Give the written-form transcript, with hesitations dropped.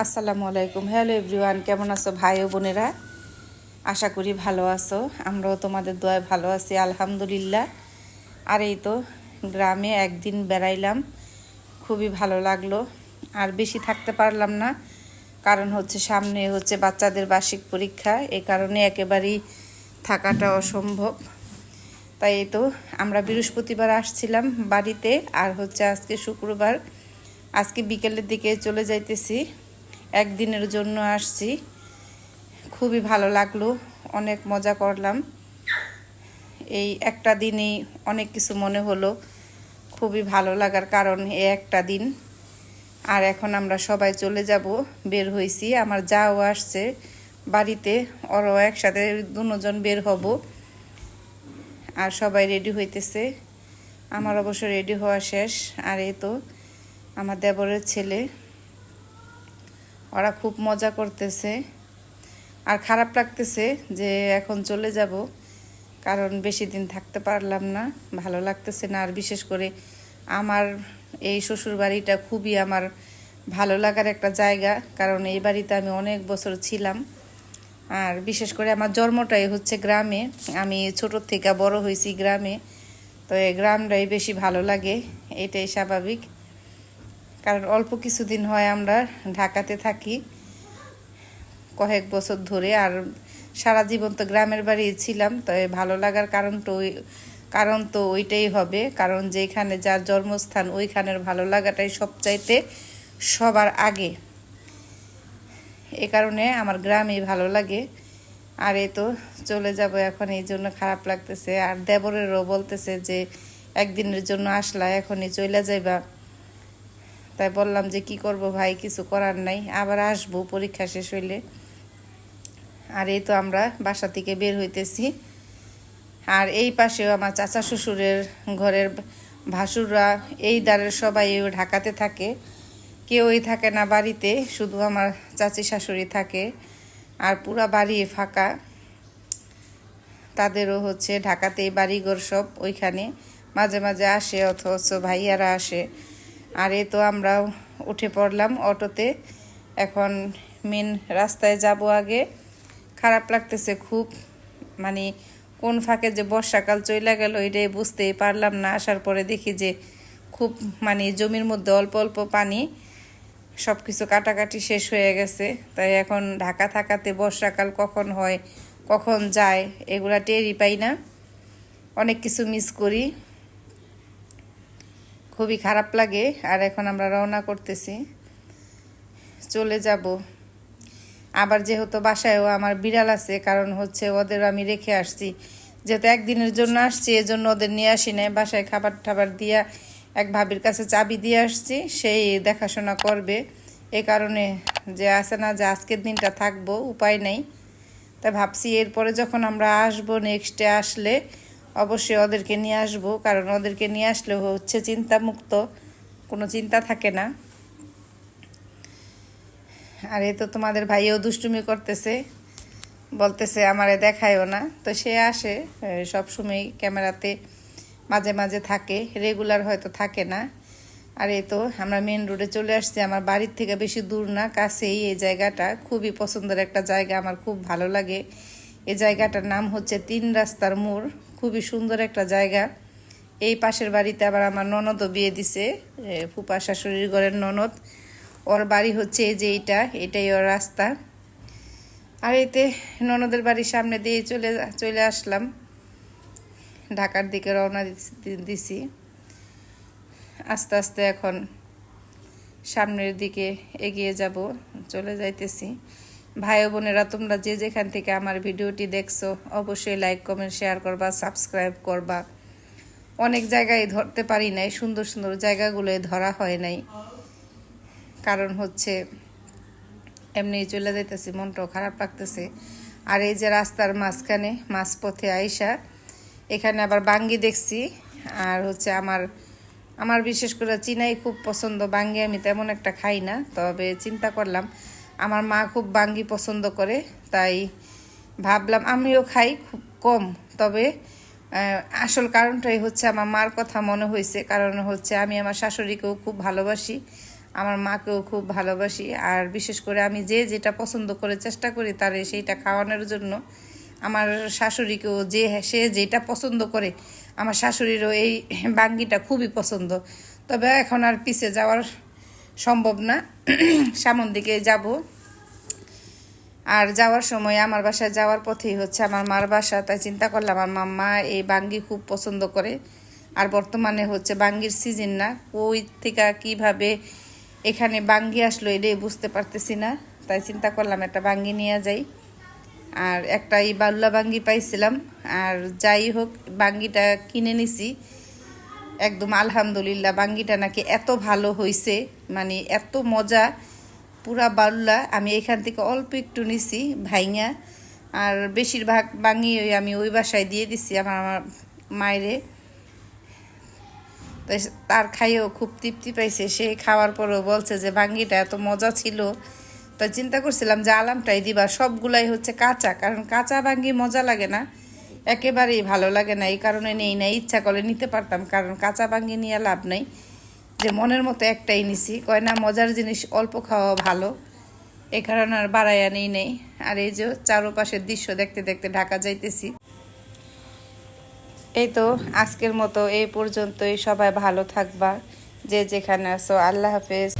আসসালামু আলাইকুম। Hello everyone, কেমন আছো ভাই ও বোনেরা? আশা করি ভালো আছো। আমরাও তোমাদের দোয়ায় ভালো আছি আলহামদুলিল্লাহ। আর এই তো গ্রামে একদিন বেড়াইলাম, খুবই ভালো লাগলো। আর বেশি থাকতে পারলাম না, কারণ হচ্ছে সামনে হচ্ছে বাচ্চাদের বার্ষিক পরীক্ষা, এই কারণে একেবারেই থাকাটা অসম্ভব। তাই এই তো আমরা বৃহস্পতিবার আসছিলাম বাড়িতে, আর হচ্ছে আজকে শুক্রবার। আজকে বিকেলের দিকে চলে যাইতেছি, একদিনের জন্য আসছি। খুবই ভালো লাগলো, অনেক মজা করলাম। এই একটা দিনেই অনেক কিছু মনে হলো, খুবই ভালো লাগার কারণ এই একটা দিন। আর এখন আমরা সবাই চলে যাব, বের হয়েছি। আমার যাও আসছে বাড়িতে, ওরাও একসাথে দুজন বের হব। আর সবাই রেডি হইতেছে, আমার অবশ্য রেডি হওয়া শেষ। আর এই তো আমার দেবরের ছেলে, ওরা খুব মজা করতেছে। আর খারাপ লাগতেছে যে এখন চলে যাব, কারণ বেশি দিন থাকতে পারলাম না, ভালো লাগতেছে না। আর বিশেষ করে আমার এই শ্বশুর বাড়িটা খুবই আমার ভালো লাগার একটা জায়গা, কারণ এই বাড়িতে আমি অনেক বছর ছিলাম। আর বিশেষ করে আমার জন্মটাই হচ্ছে গ্রামে, আমি ছোটোর থেকে বড় হয়েছি গ্রামে। তো এই গ্রামটাই বেশি ভালো লাগে, এটাই স্বাভাবিক। কারণ অল্প কিছুদিন হয় আমরা ঢাকাতে থাকি কয়েক বছর ধরে, আর সারা জীবন তো গ্রামের বাড়ি ছিলাম। তো ভালো লাগার কারণ তো ওইটাই হবে, কারণ যেখানে যার জন্মস্থান ওইখানের ভালো লাগাটাই সবচাইতে সবার আগে। এ কারণে আমার গ্রামই ভালো লাগে। আর এই তো চলে যাব এখন, এই জন্য খারাপ লাগতেছে। আর দেবরেরও বলতেছে যে একদিনের জন্য আসলা, এখনই চলে যাইবা। তাই বললাম যে কি করব ভাই, কিছু করার নাই, আবার আসবো পরীক্ষা শেষ হইলে। আর এই তো আমরা বাসা থেকে বের হইতেছি। আর এই পাশেও আমার চাচা শ্বশুরের ঘরের ভাসুররা, এই দ্বারের সবাই ঢাকাতে থাকে, কেউই থাকে না বাড়িতে, শুধু আমার চাচি শাশুড়ি থাকে। আর পুরা বাড়ি ফাঁকা, তাদেরও হচ্ছে ঢাকাতেই বাড়িঘর সব, ওইখানে মাঝে মাঝে আসে, অথচ ভাইয়ারা আসে। আর এই তো আমরাও উঠে পড়লাম অটোতে, এখন মেন রাস্তায় যাব। আগে খারাপ লাগতেছে খুব, মানে কোন ফাঁকে যে বর্ষাকাল চলে গেল এটাই বুঝতেই পারলাম না। আসার পরে দেখি যে খুব মানে জমির মধ্যে অল্প অল্প পানি, সব কিছু কাটাকাটি শেষ হয়ে গেছে। তাই এখন ঢাকা থাকাতে বর্ষাকাল কখন হয় কখন যায় এগুলা টেরই পাই না, অনেক কিছু মিস করি, খুবই খারাপ লাগে। আর এখন আমরা রওনা করতেছি, চলে যাব। আবার যেহেতু বাসায়ও আমার বিড়াল আছে, কারণ হচ্ছে ওদের আমি রেখে আসছি, যেহেতু একদিনের জন্য আসছি এজন্য ওদের নিয়ে আসি নাই। বাসায় খাবার টাবার দিয়া এক ভাবির কাছে চাবি দিয়ে আসছি, সেই দেখাশোনা করবে। এ কারণে যে আছে না যে আজকের দিনটা থাকবো, উপায় নেই। তাই ভাবছি এরপরে যখন আমরা আসবো, নেক্সটে আসলে অবশ্যই ওদেরকে নিয়ে আসবো, কারণ ওদেরকে নিয়ে আসলে হচ্ছে চিন্তামুক্ত, কোনো চিন্তা থাকে না। আর এই তো তোমাদের ভাইও দুষ্টুমি করতেছে, বলতেছে আমারে দেখায়ও না। তো সে আসে সবসময় ক্যামেরাতে, মাঝে মাঝে থাকে, রেগুলার হয়তো থাকে না। আর এই তো আমরা মেন রোডে চলে আসছি, আমার বাড়ির থেকে বেশি দূর না, কাছেই। এই জায়গাটা খুবই পছন্দের একটা জায়গা, আমার খুব ভালো লাগে। এই জায়গাটার নাম হচ্ছে 3 রাস্তার মোড়, খুবই সুন্দর একটা জায়গা। এই পাশের বাড়িতে আবার আমার ননদও বিয়ে দিছে, ফুপা শাশুড়ির ঘরের ননদ, ওর বাড়ি হচ্ছে এই যে এটাই ওর রাস্তা। আর এতে ননদের বাড়ির সামনে দিয়ে চলে আসলাম, ঢাকার দিকে রওনা দিছি আস্তে আস্তে। এখন সামনের দিকে এগিয়ে যাব, চলে যাইতেছি। ভাই বোনেরা, তোমরা যে যেখান থেকে আমার ভিডিওটি দেখছো অবশ্যই লাইক কমেন্ট শেয়ার করবা, সাবস্ক্রাইব করবা। অনেক জায়গায় ধরতে পারি নাই, সুন্দর সুন্দর জায়গাগুলোয় ধরা হয় নাই, কারণ হচ্ছে এমনি চলে যাইতেছি, মনটাও খারাপ লাগতেছে। আর এই যে রাস্তার মাঝখানে মাঝপথে আইসা এখানে আবার বাঙ্গি দেখছি। আর হচ্ছে আমার বিশেষ করে চিনাই খুব পছন্দ, বাঙ্গি আমি তেমন একটা খাই না, তবে চিন্তা করলাম আমার মা খুব বাঙ্গি পছন্দ করে, তাই ভাবলাম আমিও খাই, খুব কম। তবে আসল কারণটাই হচ্ছে আমার মার কথা মনে হয়েছে, কারণ হচ্ছে আমি আমার শাশুড়িকেও খুব ভালোবাসি, আমার মাকেও খুব ভালোবাসি। আর বিশেষ করে আমি যে যেটা পছন্দ করে চেষ্টা করি তারে সেইটা খাওয়ানোর জন্য। আমার শাশুড়িকেও সে যেটা পছন্দ করে, আমার শাশুড়িরও এই বাঙ্গিটা খুবই পছন্দ। তবে এখন আর পিছে যাওয়ার সম্ভব না, সামন দিকে যাব। আর যাওয়ার সময় আমার বাসায় যাওয়ার পথেই হচ্ছে আমার মার বাসা, তাই চিন্তা করলাম আমার মাম্মা এই বাঙ্গি খুব পছন্দ করে। আর বর্তমানে হচ্ছে বাঙ্গির সিজন না, কই থেকে কীভাবে এখানে বাঙ্গি আসলো এটাই বুঝতে পারতেছি না। তাই চিন্তা করলাম একটা বাঙ্গি নিয়ে যাই। আর একটা এই বাউলা বাঙ্গি পাইছিলাম, আর যাই হোক বাঙ্গিটা কিনে নিছি। একদম আলহামদুলিল্লাহ, বাঙ্গিটা নাকি এত ভালো হয়েছে, মানে এত মজা, পুরা বাউলা। আমি এখান থেকে অল্প একটু নিছি ভাইঙা, আর বেশিরভাগ বাঙ্গি আমি ওই বাসায় দিয়ে দিছি আমার মায়েরে। তো তার খাইয়েও খুব তৃপ্তি পাইছে, সে খাওয়ার পরও বলছে যে বাঙ্গিটা এত মজা ছিল। তো চিন্তা করছিলাম যে আলামটাই দিবা, সবগুলাই হচ্ছে কাঁচা, কারণ কাঁচা বাঙ্গি মজা লাগে না, একেবারেই ভালো লাগে না। এই কারণে নেই না, ইচ্ছা করে নিতে পারতাম, কারণ কাঁচা বাঙ্গি নিয়ে লাভ নাই। যে মনের মতো একটাই নিছি, কয় না মজার জিনিস অল্প খাওয়া ভালো, এ কারণে আর বাড়াইয়া নেই। আর এই যে চারপাশের দৃশ্য দেখতে দেখতে ঢাকা যাইতেছি। এই তো আজকের মতো এই পর্যন্তই, সবাই ভালো থাকবা যে যেখানে আছো। আল্লাহ হাফেজ।